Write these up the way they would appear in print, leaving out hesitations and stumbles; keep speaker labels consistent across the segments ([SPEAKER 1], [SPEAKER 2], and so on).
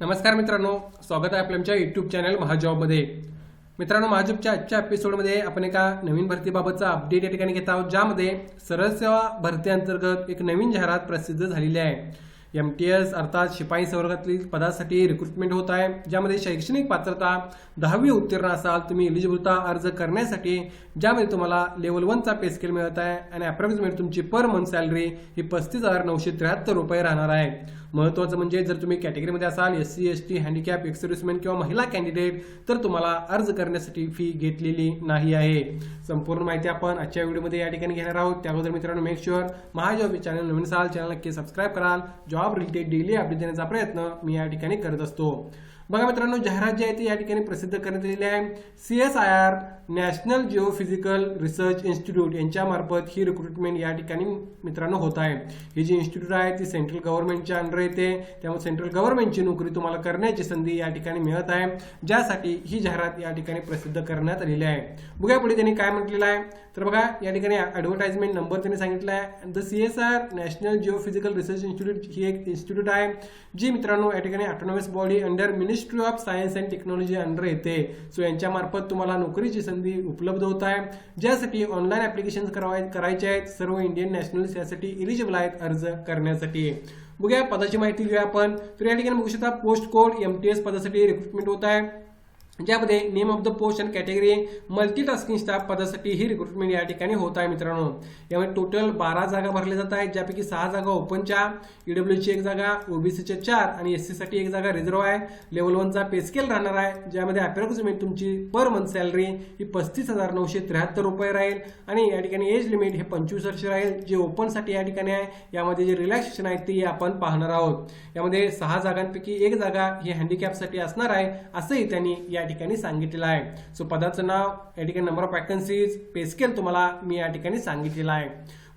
[SPEAKER 1] नमस्कार मित्रांनो, स्वागत आहे आपल्या आमच्या यूट्यूब चॅनल महाजॉबमध्ये। मित्रांनो, महाजॉबच्या आजच्या एपिसोडमध्ये आपण एका नवीन भरतीबाबतचा अपडेट या ठिकाणी घेत आहोत, ज्यामध्ये सरळ सेवा भरती अंतर्गत एक नवीन जाहिरात प्रसिद्ध झालेली आहे। MTS अर्थात शिपाई संवर्गातील पदासाठी रिक्रुटमेंट होत आहे, ज्यामध्ये शैक्षणिक पात्रता 10वी उत्तीर्ण असाल तुम्ही एलिजिबलता अर्ज करण्यासाठी, ज्यामध्ये तुम्हाला लेवल 1 चा पे स्केल मिळत आहे आणि अप्रॉक्सिमेट तुमची पर मंथ सॅलरी ही 35,973 रुपये राहणार आहे। महत्त्वाचं म्हणजे जर तुम्ही कॅटेगरीमध्ये असाल SC ST handicap ex serviceman किंवा महिला कॅन्डिडेट तर तुम्हाला अर्ज करण्यासाठी फी घेतलेली नाही आहे। संपूर्ण माहिती आपण आजच्या व्हिडिओमध्ये या ठिकाणी घेणार आहोत। त्याबद्दल मित्रांनो मेक शुअर महाजॉब चॅनल नवीन असाल चॅनल नक्की सबस्क्राईब कराल। जॉब रिलेटेड डेली अपडेट देण्याचा प्रयत्न मी या ठिकाणी करत असतो। बघा मित्रांनो, जाहिरात जी आहे ती या ठिकाणी प्रसिद्ध करण्यात आलेली आहे। CSIR national geophysical research institute यांच्या मार्फत ही रिक्रुटमेंट या ठिकाणी मित्रांनो होत आहे। ही जी इन्स्टिट्यूट आहे ती सेंट्रल गव्हर्नमेंटच्या अंडर येते, त्यामुळे सेंट्रल गव्हर्नमेंटची नोकरी तुम्हाला करण्याची संधी या ठिकाणी मिळत आहे, ज्यासाठी ही जाहिरात या ठिकाणी प्रसिद्ध करण्यात आलेली आहे। बघा पुढे त्यांनी काय म्हटलेलं आहे तर बघा या ठिकाणी ॲडव्हर्टाइजमेंट नंबर त्यांनी सांगितला आहे। The CSIR national geophysical research institute ही एक इन्स्टिट्यूट आहे जी मित्रांनो या ठिकाणी autonomous body under ministry of science and technology under येते। सो यांच्या मार्फत तुम्हाला नोकरीची संधी उपलब्ध होत आहे, ज्यासाठी ऑनलाईन ऍप्लिकेशन करायचे आहेत। सर्व इंडियन नॅशनल्स यासाठी एलिजिबल आहेत अर्ज करण्यासाठी। बघूया पदाची माहिती घेऊया आपण। तर या ठिकाणी बघू शकता पोस्ट कोड MTS पदासाठी रिक्रुटमेंट होत आहे, ज्यामध्ये name of the post and category multitasking staff पदासाठी ही रिक्रुटमेंट या ठिकाणी होत आहे। मित्रांनो, यामध्ये टोटल 12 जागा भरल्या जात आहेत, ज्यापैकी 6 जागा ओपनच्या, EWची 1 जागा, OBCच्या 4 आणि SC साठी 1 जागा रिझर्व आहे। लेवल 1 चा पे स्केल राहणार आहे, ज्यामध्ये अप्रॉक्सिमेट तुमची पर मंथ सॅलरी ही 35,973 रुपये राहील आणि या ठिकाणी एज लिमिट हे 25 वर्ष राहील, जे ओपनसाठी या ठिकाणी आहे। यामध्ये जे रिलॅक्सेशन आहे ते आपण पाहणार आहोत। यामध्ये 6 जागांपैकी 1 जागा ही हँडिकॅपसाठी असणार आहे, असंही त्यांनी या ठिकाणी सांगितलेलं आहे। सो पदाचं नाव, या ठिकाणी number of vacancies, pay scale तुम्हाला मी या ठिकाणी सांगितलेलं आहे।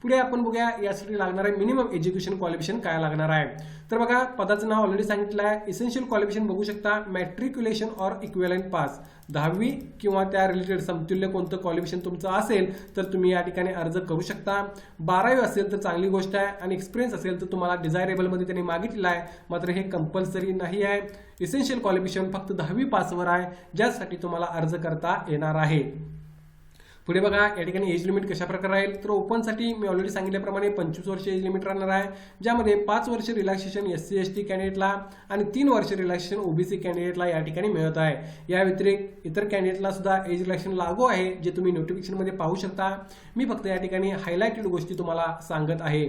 [SPEAKER 1] पुढे आपण बघूया यासाठी लागणार आहे मिनिमम एज्युकेशन क्वालिफिकेशन काय लागणार आहे। तर बघा पदाचं नाव ऑलरेडी सांगितलं आहे। इसेन्शियल क्वालिफिकेशन बघू शकता मॅट्रिक्युलेशन ऑर इक्विव्हॅलंट पास, 10वी किंवा त्या रिलेटेड समतुल्य कोणतं क्वालिफिकेशन तुमचं असेल तर तुम्ही या ठिकाणी अर्ज करू शकता। 12वी असेल तर चांगली गोष्ट आहे आणि एक्सपिरियन्स असेल तर तुम्हाला डिझायरेबल मध्ये त्यांनी मागितलेलं आहे, मात्र हे कंपल्सरी नाही आहे। इसेन्शियल क्वालिफिकेशन फक्त 10वी पासवर आहे, ज्यासाठी तुम्हाला अर्ज करता येणार आहे। पुढे बघा या ठिकाणी एज लिमिट कशा प्रकारे राहील तर ओपनसाठी मी ऑलरेडी सांगितल्याप्रमाणे 25 वर्ष एज लिमिट राहणार आहे, ज्यामध्ये 5 वर्ष रिलॅक्सेशन SC ST कॅन्डिडेटला आणि 3 वर्ष रिलॅक्सेशन OBC कॅन्डिडेटला या ठिकाणी मिळत आहे। या व्यतिरिक्त इतर कॅन्डिडेटला सुद्धा एज रिलॅक्सेशन लागू आहे, जे तुम्ही नोटिफिकेशनमध्ये पाहू शकता। मी फक्त या ठिकाणी हायलाइटेड गोष्टी तुम्हाला सांगत आहे।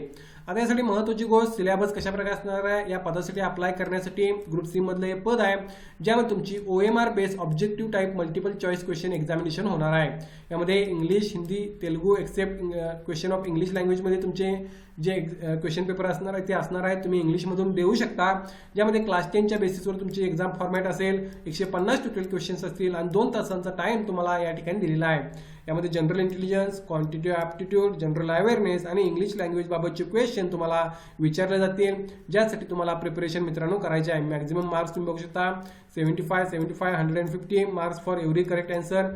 [SPEAKER 1] आता यासाठी महत्त्वाची गोष्ट सिलेबस कशा प्रकारे असणार आहे। या पदासाठी अप्लाय करण्यासाठी ग्रुप C मधलं हे पद आहे, ज्यामध्ये तुमची OMR based objective type multiple choice question examination होणार आहे। यामध्ये English, Hindi, Telugu except question of English लँग्वेजमध्ये तुमचे जे क्वेश्चन पेपर असणार आहे ते असणार आहे, तुम्ही इंग्लिशमधून देऊ शकता। ज्यामध्ये क्लास 10च्या बेसिसवर तुमची एक्झाम फॉर्मॅट असेल, 150 टोटल क्वेश्चन्स असतील आणि 2 तासांचा टाइम तुम्हाला या ठिकाणी दिलेला आहे। यामध्ये general intelligence, quantitative aptitude, general awareness आणि इंग्लिश लँग्वेज बाबतचे क्वेश्चन तुम्हाला विचारले जातील, ज्यासाठी तुम्हाला प्रिपरेशन मित्रांनो करायचे आहे। मॅक्झिमम मार्क्स तुम्ही बघू शकता 75, 150 marks for every correct answer,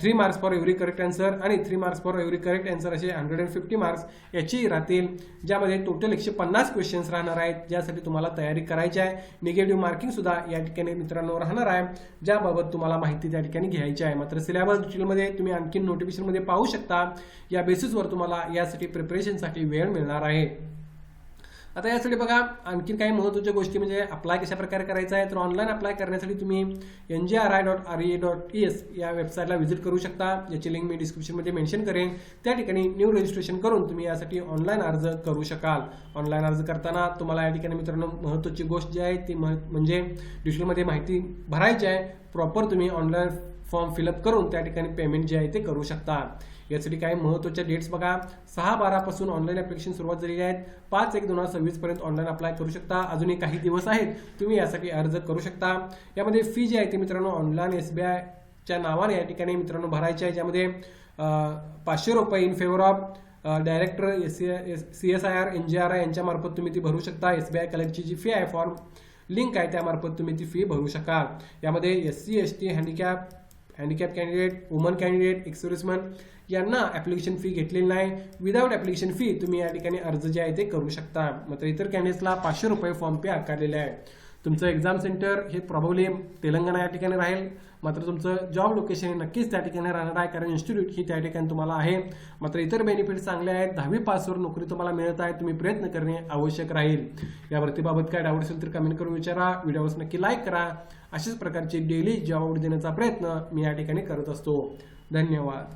[SPEAKER 1] 3 marks for every correct answer आणि 3 marks for every correct answer असे 150 मार्क्स याची राहतील, ज्यामध्ये टोटल 150 क्वेश्चन्स राहणार आहेत, ज्यासाठी तुम्हाला तयारी करायची आहे। निगेटिव्ह मार्किंग सुद्धा या ठिकाणी मित्रांनो राहणार आहे, ज्याबाबत तुम्हाला माहिती त्या ठिकाणी घ्यायची आहे। मात्र सिलेबस डिटेलमध्ये तुम्ही आणखी नोटिफिकेशनमध्ये पाहू शकता। या बेसिसवर तुम्हाला यासाठी प्रिपरेशनसाठी वेळ मिळणार आहे। आता यासाठी बघा आणखी काही महत्त्वाच्या गोष्टी म्हणजे अप्लाय कशा प्रकारे करायचा आहे। तर ऑनलाईन अप्लाय करण्यासाठी तुम्ही NJRI.RE.ES या वेबसाईटला व्हिजिट करू शकता, याची लिंक मी डिस्क्रिप्शनमध्ये मेन्शन करेन। त्या ठिकाणी न्यू रजिस्ट्रेशन करून तुम्ही यासाठी ऑनलाईन अर्ज करू शकाल। ऑनलाईन अर्ज करताना तुम्हाला या ठिकाणी मित्रांनो महत्त्वाची गोष्ट जी आहे ती म्हणजे डिटेलमध्ये माहिती भरायची आहे। प्रॉपर तुम्ही ऑनलाईन फॉर्म फिलअप करून त्या ठिकाणी पेमेंट जे आहे ते करू शकता। यासाठी काही महत्त्वाच्या डेट्स बघा, 6/12 पासून ऑनलाईन ऍप्लिकेशन सुरुवात झालेली आहे, 5/1/2026 पर्यंत ऑनलाईन अप्लाय करू शकता। अजूनही काही दिवस आहेत, तुम्ही यासाठी अर्ज करू शकता। यामध्ये फी जी आहे ती मित्रांनो ऑनलाईन SBI च्या नावाने या ठिकाणी मित्रांनो भरायची आहे, ज्यामध्ये 500 रुपये in favour of director CSIR NJRI यांच्या मार्फत तुम्ही ती भरू शकता। SBI कलेक्टची जी फी आहे फॉर्म लिंक आहे त्यामार्फत तुम्ही ती फी भरू शकाल। यामध्ये SC ST handicap candidate, woman candidate, ex serviceman यांना ऍप्लिकेशन फी घेतलेली नाही। विदाउट ऍप्लिकेशन फी तुम्ही या ठिकाणी अर्ज जे आहे ते करू शकता। मात्र इतर कॅन्डिडेट्सला 500 रुपये फॉर्म पे आकारलेले आहे। तुमचं एक्झाम सेंटर हे प्रॉब्ली तेलंगणा या ठिकाणी राहील, मात्र तुमचं जॉब लोकेशन हे नक्कीच त्या ठिकाणी राहणार आहे, कारण इन्स्टिट्यूट ही त्या ठिकाणी तुम्हाला आहे. मात्र इतर बेनिफिट चांगले आहेत. 10वी पासवर नोकरी तुम्हाला मिळत आहे, तुम्ही प्रयत्न करणे आवश्यक राहील. या भरतीबाबत काय डाऊट असेल तर कमेंट करून विचारा. व्हिडिओवर नक्की लाईक करा. अशाच प्रकारची डेली जॉब देण्याचा प्रयत्न मी या ठिकाणी करत असतो. धन्यवाद.